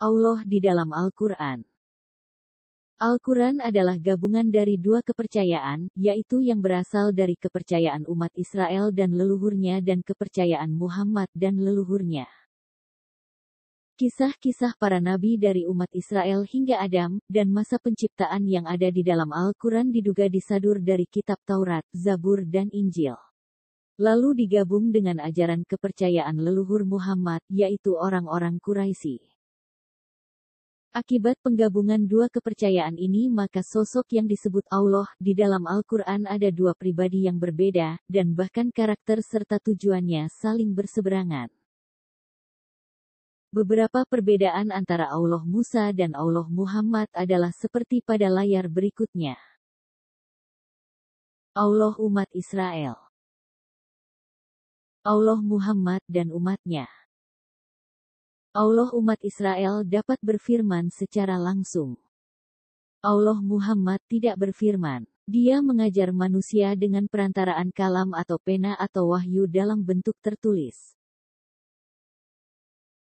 Allah di dalam Al-Quran. Al-Quran adalah gabungan dari dua kepercayaan, yaitu yang berasal dari kepercayaan umat Israel dan leluhurnya dan kepercayaan Muhammad dan leluhurnya. Kisah-kisah para nabi dari umat Israel hingga Adam, dan masa penciptaan yang ada di dalam Al-Quran diduga disadur dari kitab Taurat, Zabur dan Injil. Lalu digabung dengan ajaran kepercayaan leluhur Muhammad, yaitu orang-orang Quraisy. Akibat penggabungan dua kepercayaan ini maka sosok yang disebut Allah di dalam Al-Quran ada dua pribadi yang berbeda, dan bahkan karakter serta tujuannya saling berseberangan. Beberapa perbedaan antara Allah Musa dan Allah Muhammad adalah seperti pada layar berikutnya. Allah umat Israel. Allah Muhammad dan umatnya. Allah umat Israel dapat berfirman secara langsung. Allah Muhammad tidak berfirman. Dia mengajar manusia dengan perantaraan kalam atau pena atau wahyu dalam bentuk tertulis.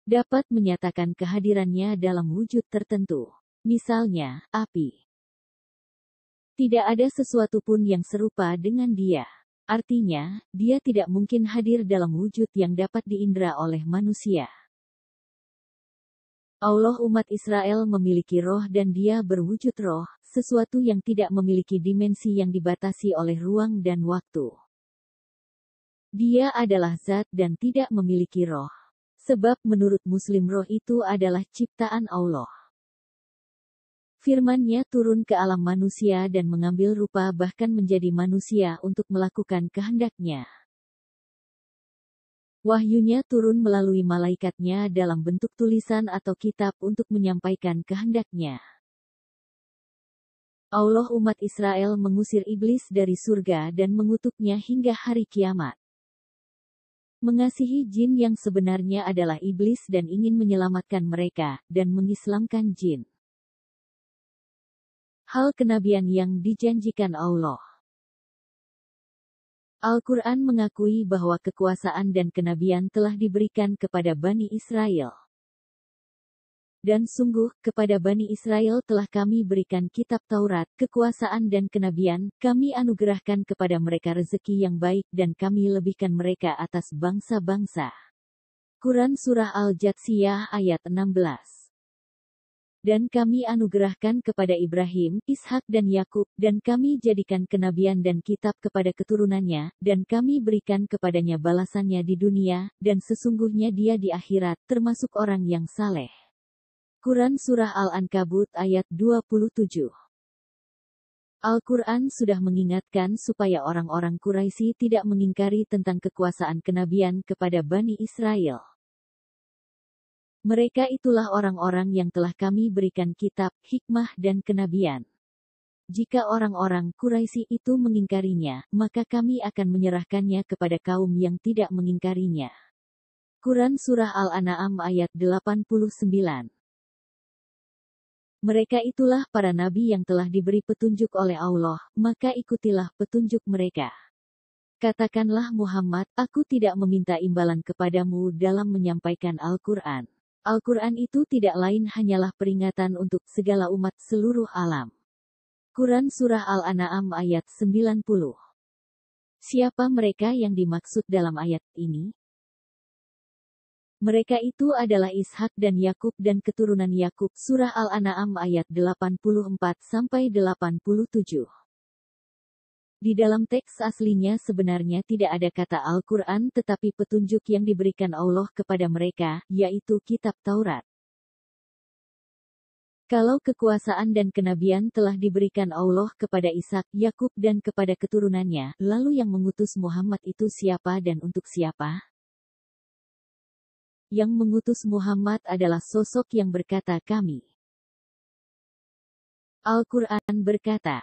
Dapat menyatakan kehadirannya dalam wujud tertentu. Misalnya, api. Tidak ada sesuatu pun yang serupa dengan dia. Artinya, dia tidak mungkin hadir dalam wujud yang dapat diindra oleh manusia. Allah umat Israel memiliki roh dan dia berwujud roh, sesuatu yang tidak memiliki dimensi yang dibatasi oleh ruang dan waktu. Dia adalah zat dan tidak memiliki roh. Sebab menurut Muslim roh itu adalah ciptaan Allah. Firman-Nya turun ke alam manusia dan mengambil rupa bahkan menjadi manusia untuk melakukan kehendak-Nya. Wahyunya turun melalui malaikatnya dalam bentuk tulisan atau kitab untuk menyampaikan kehendak-Nya. Allah umat Israel mengusir iblis dari surga dan mengutuknya hingga hari kiamat. Mengasihi jin yang sebenarnya adalah iblis dan ingin menyelamatkan mereka, dan mengislamkan jin. Hal kenabian yang dijanjikan Allah. Al-Quran mengakui bahwa kekuasaan dan kenabian telah diberikan kepada Bani Israel. Dan sungguh, kepada Bani Israel telah kami berikan kitab Taurat, kekuasaan dan kenabian, kami anugerahkan kepada mereka rezeki yang baik dan kami lebihkan mereka atas bangsa-bangsa. Quran Surah Al-Jathiyah ayat 16. Dan kami anugerahkan kepada Ibrahim, Ishak dan Yakub, dan kami jadikan kenabian dan kitab kepada keturunannya, dan kami berikan kepadanya balasannya di dunia, dan sesungguhnya dia di akhirat, termasuk orang yang saleh. Quran Surah Al-Ankabut ayat 27. Al-Quran sudah mengingatkan supaya orang-orang Quraisy tidak mengingkari tentang kekuasaan kenabian kepada Bani Israel. Mereka itulah orang-orang yang telah kami berikan kitab, hikmah dan kenabian. Jika orang-orang Quraisy itu mengingkarinya, maka kami akan menyerahkannya kepada kaum yang tidak mengingkarinya. Quran Surah Al-An'am ayat 89. Mereka itulah para nabi yang telah diberi petunjuk oleh Allah, maka ikutilah petunjuk mereka. Katakanlah Muhammad, aku tidak meminta imbalan kepadamu dalam menyampaikan Al-Quran. Al-Quran itu tidak lain hanyalah peringatan untuk segala umat seluruh alam. Quran Surah Al-An'am ayat 90. Siapa mereka yang dimaksud dalam ayat ini? Mereka itu adalah Ishak dan Yakub dan keturunan Yakub. Surah Al-An'am ayat 84-87. Di dalam teks aslinya sebenarnya tidak ada kata Al-Quran tetapi petunjuk yang diberikan Allah kepada mereka, yaitu kitab Taurat. Kalau kekuasaan dan kenabian telah diberikan Allah kepada Ishak, Yakub dan kepada keturunannya, lalu yang mengutus Muhammad itu siapa dan untuk siapa? Yang mengutus Muhammad adalah sosok yang berkata kami. Al-Quran berkata,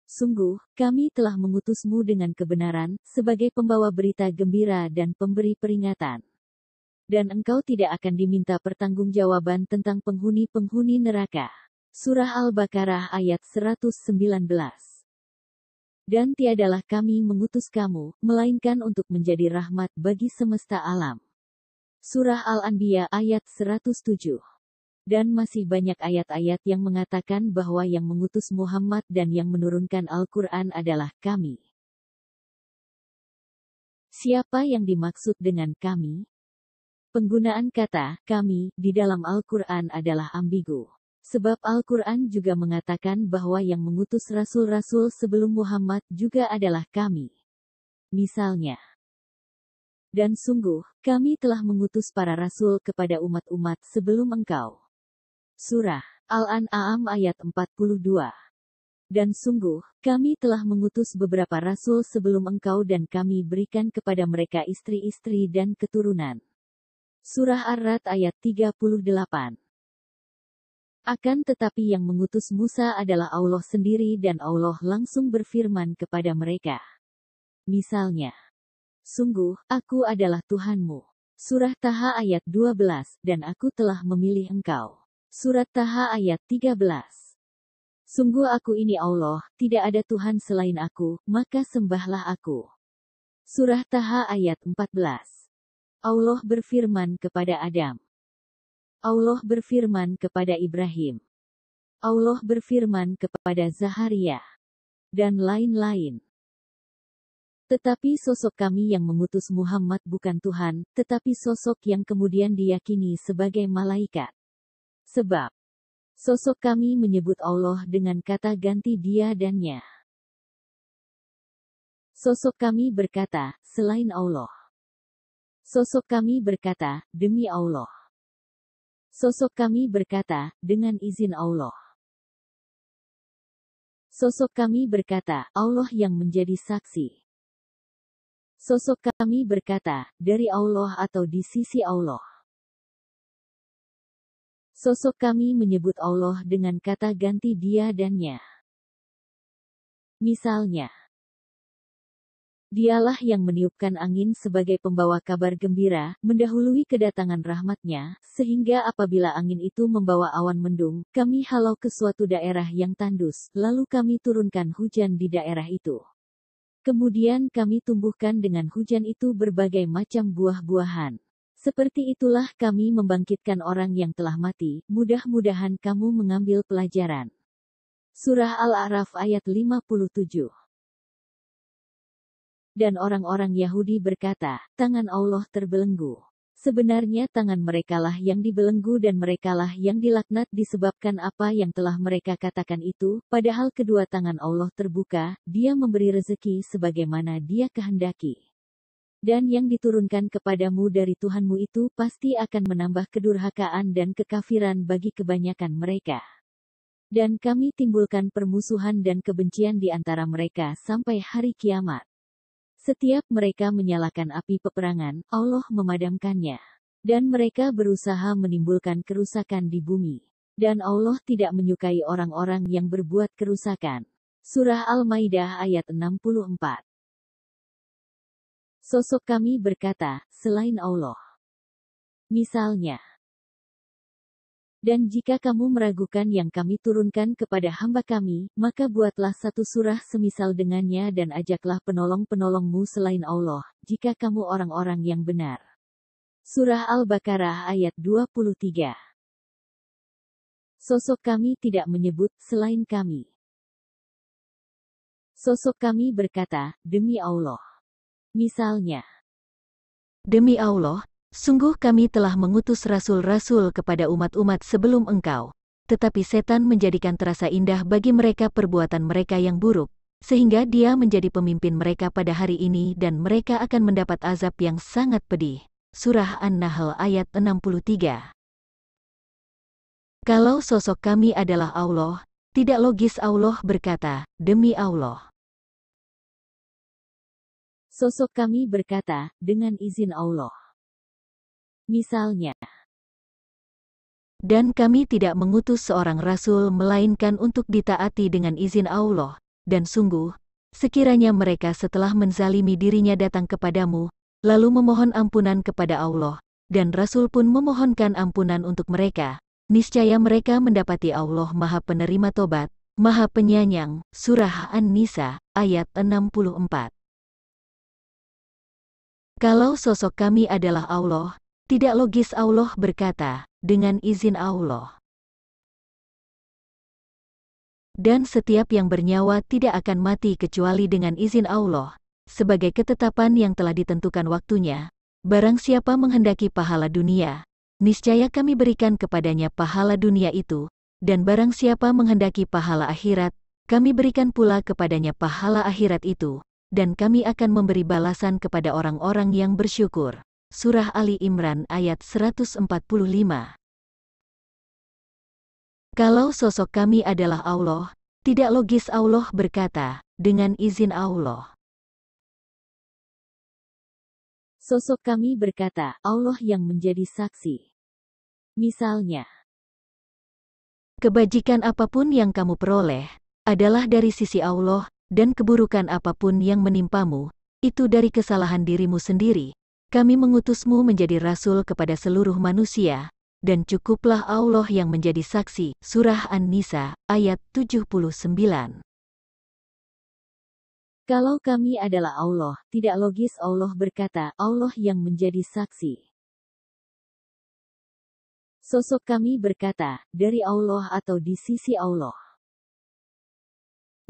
sungguh, kami telah mengutusmu dengan kebenaran, sebagai pembawa berita gembira dan pemberi peringatan. Dan engkau tidak akan diminta pertanggungjawaban tentang penghuni-penghuni neraka. Surah Al-Baqarah ayat 119. Dan tiadalah kami mengutus kamu, melainkan untuk menjadi rahmat bagi semesta alam. Surah Al-Anbiya ayat 107. Dan masih banyak ayat-ayat yang mengatakan bahwa yang mengutus Muhammad dan yang menurunkan Al-Quran adalah kami. Siapa yang dimaksud dengan kami? Penggunaan kata kami di dalam Al-Quran adalah ambigu. Sebab Al-Quran juga mengatakan bahwa yang mengutus rasul-rasul sebelum Muhammad juga adalah kami. Misalnya, dan sungguh, kami telah mengutus para rasul kepada umat-umat sebelum engkau. Surah Al-An'am ayat 42. Dan sungguh, kami telah mengutus beberapa rasul sebelum engkau dan kami berikan kepada mereka istri-istri dan keturunan. Surah Ar-Ra'd ayat 38. Akan tetapi yang mengutus Musa adalah Allah sendiri dan Allah langsung berfirman kepada mereka. Misalnya, sungguh, aku adalah Tuhanmu. Surah Taha ayat 12, dan aku telah memilih engkau. Surat Taha ayat 13. Sungguh aku ini Allah, tidak ada Tuhan selain aku, maka sembahlah aku. Surah Taha ayat 14. Allah berfirman kepada Adam. Allah berfirman kepada Ibrahim. Allah berfirman kepada Zaharia. Dan lain-lain. Tetapi sosok kami yang mengutus Muhammad bukan Tuhan, tetapi sosok yang kemudian diyakini sebagai malaikat. Sebab, sosok kami menyebut Allah dengan kata ganti dia dannya. Sosok kami berkata, selain Allah. Sosok kami berkata, demi Allah. Sosok kami berkata, dengan izin Allah. Sosok kami berkata, Allah yang menjadi saksi. Sosok kami berkata, dari Allah atau di sisi Allah. Sosok kami menyebut Allah dengan kata ganti dia dannya. Misalnya, dialah yang meniupkan angin sebagai pembawa kabar gembira, mendahului kedatangan rahmatnya, sehingga apabila angin itu membawa awan mendung, kami halau ke suatu daerah yang tandus, lalu kami turunkan hujan di daerah itu. Kemudian kami tumbuhkan dengan hujan itu berbagai macam buah-buahan. Seperti itulah kami membangkitkan orang yang telah mati, mudah-mudahan kamu mengambil pelajaran. Surah Al-A'raf ayat 57. Dan orang-orang Yahudi berkata, tangan Allah terbelenggu. Sebenarnya tangan merekalah yang dibelenggu dan merekalah yang dilaknat disebabkan apa yang telah mereka katakan itu, padahal kedua tangan Allah terbuka, Dia memberi rezeki sebagaimana Dia kehendaki. Dan yang diturunkan kepadamu dari Tuhanmu itu pasti akan menambah kedurhakaan dan kekafiran bagi kebanyakan mereka. Dan kami timbulkan permusuhan dan kebencian di antara mereka sampai hari kiamat. Setiap mereka menyalakan api peperangan, Allah memadamkannya. Dan mereka berusaha menimbulkan kerusakan di bumi. Dan Allah tidak menyukai orang-orang yang berbuat kerusakan. Surah Al-Maidah ayat 64. Sosok kami berkata, selain Allah. Misalnya, dan jika kamu meragukan yang kami turunkan kepada hamba kami, maka buatlah satu surah semisal dengannya dan ajaklah penolong-penolongmu selain Allah, jika kamu orang-orang yang benar. Surah Al-Baqarah ayat 23. Sosok kami tidak menyebut selain kami. Sosok kami berkata, demi Allah. Misalnya, demi Allah, sungguh kami telah mengutus rasul-rasul kepada umat-umat sebelum engkau, tetapi setan menjadikan terasa indah bagi mereka perbuatan mereka yang buruk, sehingga dia menjadi pemimpin mereka pada hari ini dan mereka akan mendapat azab yang sangat pedih. Surah An-Nahl ayat 63. Kalau sosok kami adalah Allah, tidak logis Allah berkata, demi Allah. Sosok kami berkata, dengan izin Allah. Misalnya, dan kami tidak mengutus seorang rasul melainkan untuk ditaati dengan izin Allah, dan sungguh, sekiranya mereka setelah menzalimi dirinya datang kepadamu, lalu memohon ampunan kepada Allah, dan rasul pun memohonkan ampunan untuk mereka, niscaya mereka mendapati Allah Maha Penerima Tobat, Maha Penyayang. Surah An-Nisa, ayat 64. Kalau sosok kami adalah Allah, tidak logis Allah berkata, dengan izin Allah. Dan setiap yang bernyawa tidak akan mati kecuali dengan izin Allah, sebagai ketetapan yang telah ditentukan waktunya. Barang siapa menghendaki pahala dunia, niscaya kami berikan kepadanya pahala dunia itu, dan barang siapa menghendaki pahala akhirat, kami berikan pula kepadanya pahala akhirat itu, dan kami akan memberi balasan kepada orang-orang yang bersyukur. Surah Ali Imran ayat 145. Kalau sosok kami adalah Allah, tidak logis Allah berkata, dengan izin Allah. Sosok kami berkata, Allah yang menjadi saksi. Misalnya, kebajikan apapun yang kamu peroleh, adalah dari sisi Allah, dan keburukan apapun yang menimpamu, itu dari kesalahan dirimu sendiri. Kami mengutusmu menjadi rasul kepada seluruh manusia, dan cukuplah Allah yang menjadi saksi. Surah An-Nisa, ayat 79. kalau kami adalah Allah, tidak logis Allah berkata, Allah yang menjadi saksi. Sosok kami berkata, dari Allah atau di sisi Allah.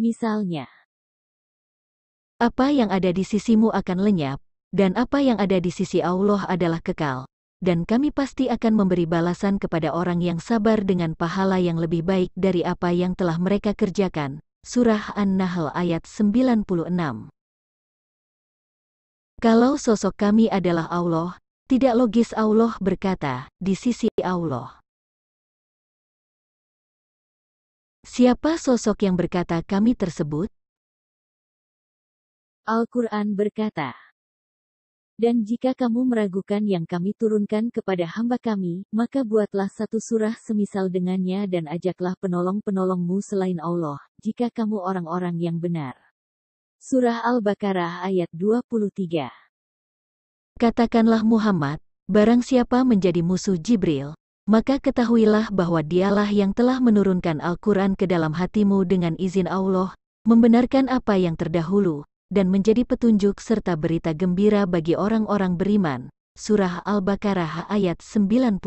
Misalnya, apa yang ada di sisimu akan lenyap, dan apa yang ada di sisi Allah adalah kekal. Dan kami pasti akan memberi balasan kepada orang yang sabar dengan pahala yang lebih baik dari apa yang telah mereka kerjakan. Surah An-Nahl ayat 96. Kalau sosok kami adalah Allah, tidak logis Allah berkata, di sisi Allah. Siapa sosok yang berkata kami tersebut? Al-Quran berkata, dan jika kamu meragukan yang kami turunkan kepada hamba kami, maka buatlah satu surah semisal dengannya dan ajaklah penolong-penolongmu selain Allah, jika kamu orang-orang yang benar. Surah Al-Baqarah ayat 23. Katakanlah Muhammad, barang siapa menjadi musuh Jibril, maka ketahuilah bahwa dialah yang telah menurunkan Al-Quran ke dalam hatimu dengan izin Allah, membenarkan apa yang terdahulu, dan menjadi petunjuk serta berita gembira bagi orang-orang beriman. Surah Al-Baqarah ayat 97.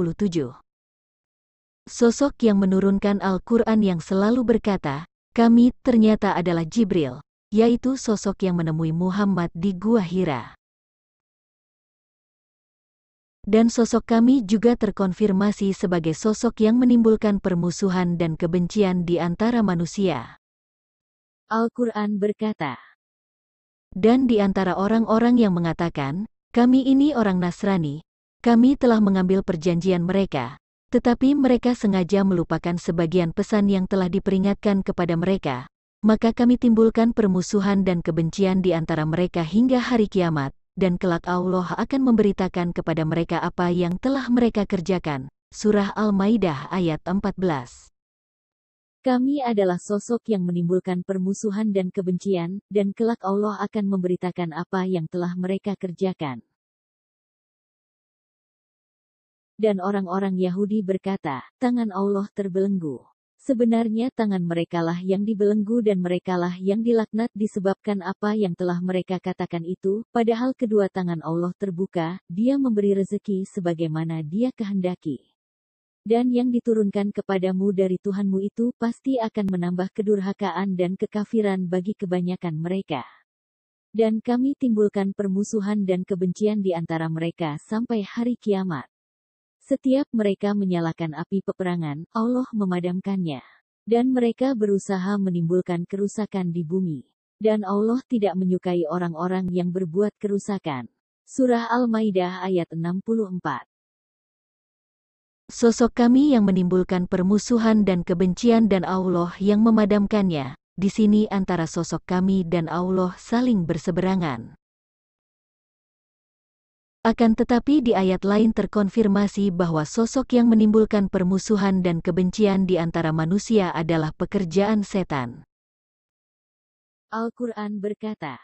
Sosok yang menurunkan Al-Quran yang selalu berkata, kami ternyata adalah Jibril, yaitu sosok yang menemui Muhammad di Gua Hira. Dan sosok kami juga terkonfirmasi sebagai sosok yang menimbulkan permusuhan dan kebencian di antara manusia. Al-Quran berkata, dan di antara orang-orang yang mengatakan, kami ini orang Nasrani, kami telah mengambil perjanjian mereka, tetapi mereka sengaja melupakan sebagian pesan yang telah diperingatkan kepada mereka, maka kami timbulkan permusuhan dan kebencian di antara mereka hingga hari kiamat, dan kelak Allah akan memberitakan kepada mereka apa yang telah mereka kerjakan. Surah Al-Maidah ayat 14. Kami adalah sosok yang menimbulkan permusuhan dan kebencian, dan kelak Allah akan memberitakan apa yang telah mereka kerjakan. Dan orang-orang Yahudi berkata, tangan Allah terbelenggu. Sebenarnya tangan merekalah yang dibelenggu dan merekalah yang dilaknat disebabkan apa yang telah mereka katakan itu, padahal kedua tangan Allah terbuka, Dia memberi rezeki sebagaimana Dia kehendaki. Dan yang diturunkan kepadamu dari Tuhanmu itu pasti akan menambah kedurhakaan dan kekafiran bagi kebanyakan mereka. Dan kami timbulkan permusuhan dan kebencian di antara mereka sampai hari kiamat. Setiap mereka menyalakan api peperangan, Allah memadamkannya. Dan mereka berusaha menimbulkan kerusakan di bumi. Dan Allah tidak menyukai orang-orang yang berbuat kerusakan. Surah Al-Maidah ayat 64. Sosok kami yang menimbulkan permusuhan dan kebencian dan Allah yang memadamkannya. Di sini antara sosok kami dan Allah saling berseberangan. Akan tetapi di ayat lain terkonfirmasi bahwa sosok yang menimbulkan permusuhan dan kebencian di antara manusia adalah pekerjaan setan. Al-Quran berkata,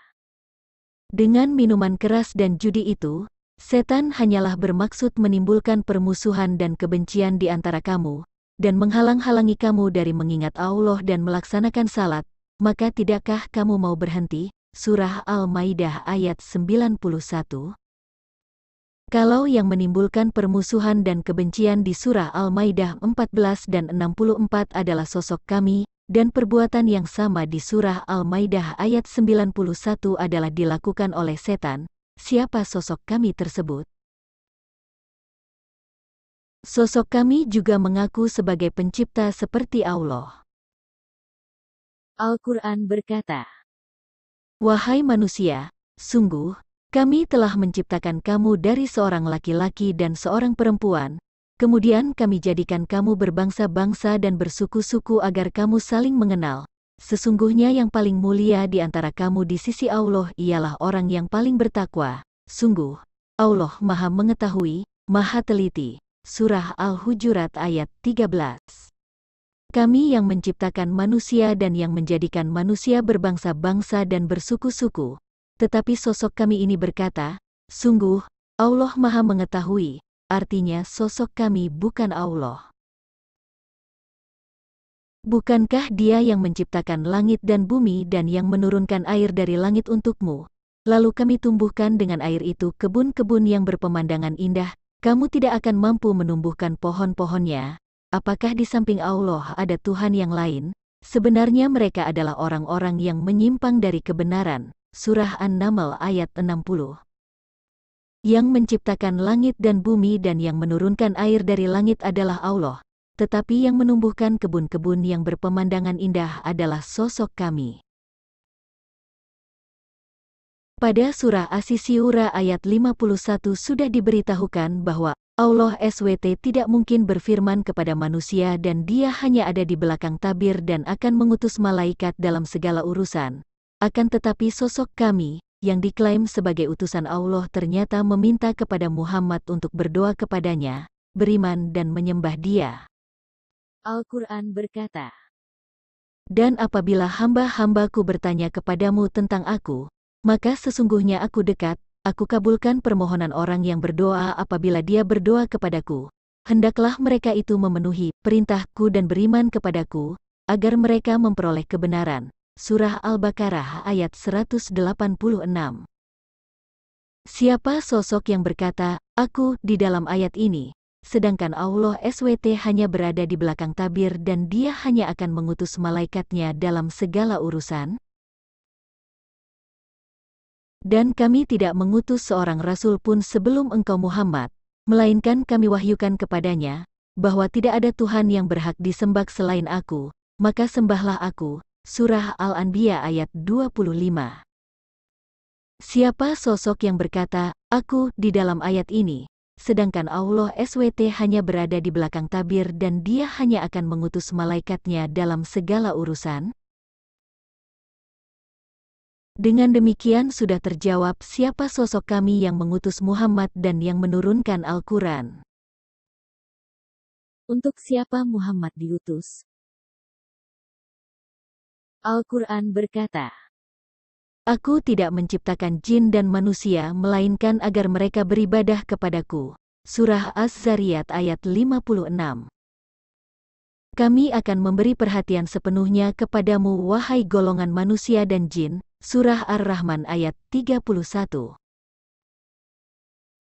dengan minuman keras dan judi itu, setan hanyalah bermaksud menimbulkan permusuhan dan kebencian di antara kamu, dan menghalang-halangi kamu dari mengingat Allah dan melaksanakan salat, maka tidakkah kamu mau berhenti? Surah Al-Maidah ayat 91. Kalau yang menimbulkan permusuhan dan kebencian di surah Al-Maidah 14 dan 64 adalah sosok kami, dan perbuatan yang sama di surah Al-Maidah ayat 91 adalah dilakukan oleh setan, siapa sosok kami tersebut? Sosok kami juga mengaku sebagai pencipta seperti Allah. Al-Quran berkata, Wahai manusia, sungguh, kami telah menciptakan kamu dari seorang laki-laki dan seorang perempuan, kemudian kami jadikan kamu berbangsa-bangsa dan bersuku-suku agar kamu saling mengenal. Sesungguhnya yang paling mulia di antara kamu di sisi Allah ialah orang yang paling bertakwa. Sungguh, Allah Maha Mengetahui, Maha Teliti. Surah Al-Hujurat ayat 13. Kami yang menciptakan manusia dan yang menjadikan manusia berbangsa-bangsa dan bersuku-suku. Tetapi sosok kami ini berkata, sungguh, Allah Maha Mengetahui, artinya sosok kami bukan Allah. Bukankah Dia yang menciptakan langit dan bumi dan yang menurunkan air dari langit untukmu? Lalu kami tumbuhkan dengan air itu kebun-kebun yang berpemandangan indah, kamu tidak akan mampu menumbuhkan pohon-pohonnya. Apakah di samping Allah ada Tuhan yang lain? Sebenarnya mereka adalah orang-orang yang menyimpang dari kebenaran. Surah An-Naml ayat 60. Yang menciptakan langit dan bumi dan yang menurunkan air dari langit adalah Allah, tetapi yang menumbuhkan kebun-kebun yang berpemandangan indah adalah sosok kami. Pada surah As-Syura ayat 51 sudah diberitahukan bahwa Allah SWT tidak mungkin berfirman kepada manusia dan Dia hanya ada di belakang tabir dan akan mengutus malaikat dalam segala urusan. Akan tetapi sosok kami, yang diklaim sebagai utusan Allah ternyata meminta kepada Muhammad untuk berdoa kepadanya, beriman dan menyembah Dia. Al-Quran berkata, Dan apabila hamba-hambaku bertanya kepadamu tentang aku, maka sesungguhnya aku dekat, aku kabulkan permohonan orang yang berdoa apabila dia berdoa kepadaku. Hendaklah mereka itu memenuhi perintahku dan beriman kepadaku, agar mereka memperoleh kebenaran. Surah Al-Baqarah ayat 186. Siapa sosok yang berkata, aku di dalam ayat ini, sedangkan Allah SWT hanya berada di belakang tabir dan Dia hanya akan mengutus malaikatnya dalam segala urusan? Dan kami tidak mengutus seorang rasul pun sebelum engkau Muhammad, melainkan kami wahyukan kepadanya, bahwa tidak ada Tuhan yang berhak disembah selain aku, maka sembahlah aku. Surah Al-Anbiya ayat 25. Siapa sosok yang berkata, aku di dalam ayat ini, sedangkan Allah SWT hanya berada di belakang tabir dan Dia hanya akan mengutus malaikatnya dalam segala urusan? Dengan demikian sudah terjawab siapa sosok kami yang mengutus Muhammad dan yang menurunkan Al-Quran. Untuk siapa Muhammad diutus? Al-Quran berkata, Aku tidak menciptakan jin dan manusia melainkan agar mereka beribadah kepadaku. Surah Az-Zariyat ayat 56. Kami akan memberi perhatian sepenuhnya kepadamu wahai golongan manusia dan jin. Surah Ar-Rahman ayat 31.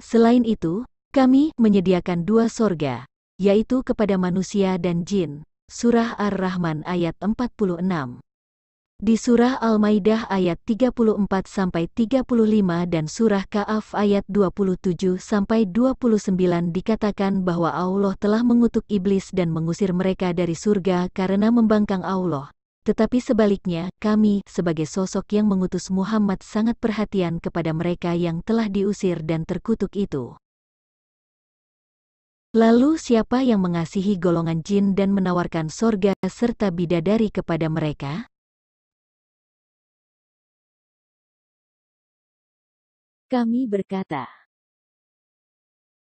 Selain itu, kami menyediakan 2 sorga, yaitu kepada manusia dan jin. Surah Ar-Rahman ayat 46. Di surah Al-Maidah ayat 34-35 dan surah Ka'af ayat 27-29 dikatakan bahwa Allah telah mengutuk iblis dan mengusir mereka dari surga karena membangkang Allah. Tetapi sebaliknya, kami sebagai sosok yang mengutus Muhammad sangat perhatian kepada mereka yang telah diusir dan terkutuk itu. Lalu siapa yang mengasihi golongan jin dan menawarkan sorga serta bidadari kepada mereka? kami berkata,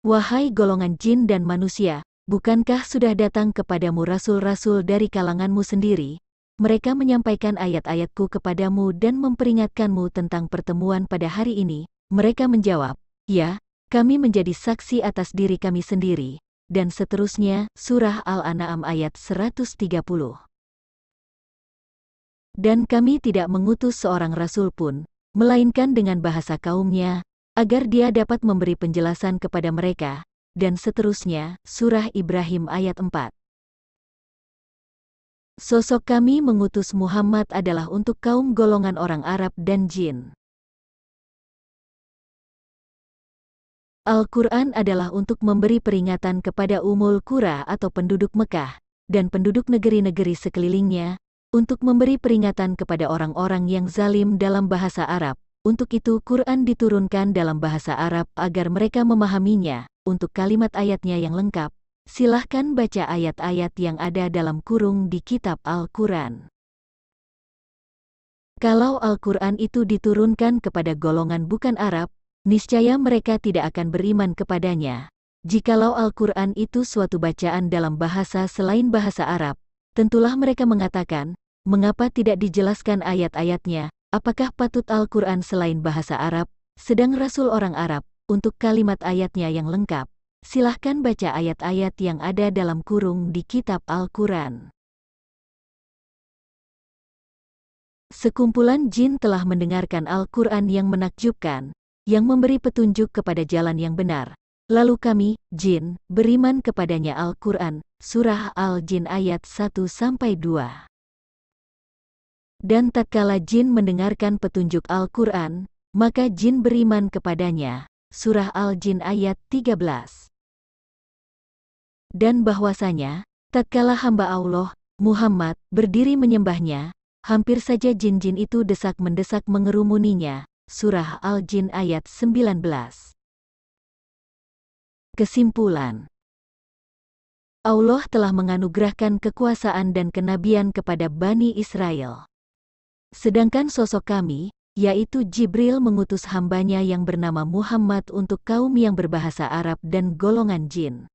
Wahai golongan jin dan manusia, bukankah sudah datang kepadamu rasul-rasul dari kalanganmu sendiri? Mereka menyampaikan ayat-ayatku kepadamu dan memperingatkanmu tentang pertemuan pada hari ini. Mereka menjawab, ya, kami menjadi saksi atas diri kami sendiri. Dan seterusnya, surah Al-An'am ayat 130. Dan kami tidak mengutus seorang rasul pun, melainkan dengan bahasa kaumnya, agar dia dapat memberi penjelasan kepada mereka, dan seterusnya. Surah Ibrahim ayat 4. Sosok kami mengutus Muhammad adalah untuk kaum golongan orang Arab dan jin. Al-Quran adalah untuk memberi peringatan kepada Ummul Qura atau penduduk Mekah, dan penduduk negeri-negeri sekelilingnya, untuk memberi peringatan kepada orang-orang yang zalim dalam bahasa Arab. Untuk itu Quran diturunkan dalam bahasa Arab agar mereka memahaminya. Untuk kalimat ayatnya yang lengkap, silahkan baca ayat-ayat yang ada dalam kurung di kitab Al-Quran. Kalau Al-Quran itu diturunkan kepada golongan bukan Arab, niscaya mereka tidak akan beriman kepadanya. Jikalau Al-Quran itu suatu bacaan dalam bahasa selain bahasa Arab, tentulah mereka mengatakan, mengapa tidak dijelaskan ayat-ayatnya? Apakah patut Al-Quran selain bahasa Arab, sedang Rasul orang Arab? Untuk kalimat ayatnya yang lengkap, silahkan baca ayat-ayat yang ada dalam kurung di kitab Al-Quran. Sekumpulan jin telah mendengarkan Al-Quran yang menakjubkan, yang memberi petunjuk kepada jalan yang benar. Lalu kami, jin, beriman kepadanya. Al-Quran, Surah Al-Jin ayat 1-2. Dan tatkala jin mendengarkan petunjuk Al-Quran, maka jin beriman kepadanya. Surah Al-Jin ayat 13. Dan bahwasanya, tatkala hamba Allah, Muhammad, berdiri menyembahnya, hampir saja jin-jin itu desak-mendesak mengerumuninya. Surah Al-Jin ayat 19. Kesimpulan. Allah telah menganugerahkan kekuasaan dan kenabian kepada Bani Israel. Sedangkan sosok kami, yaitu Jibril, mengutus hambanya yang bernama Muhammad untuk kaum yang berbahasa Arab dan golongan jin.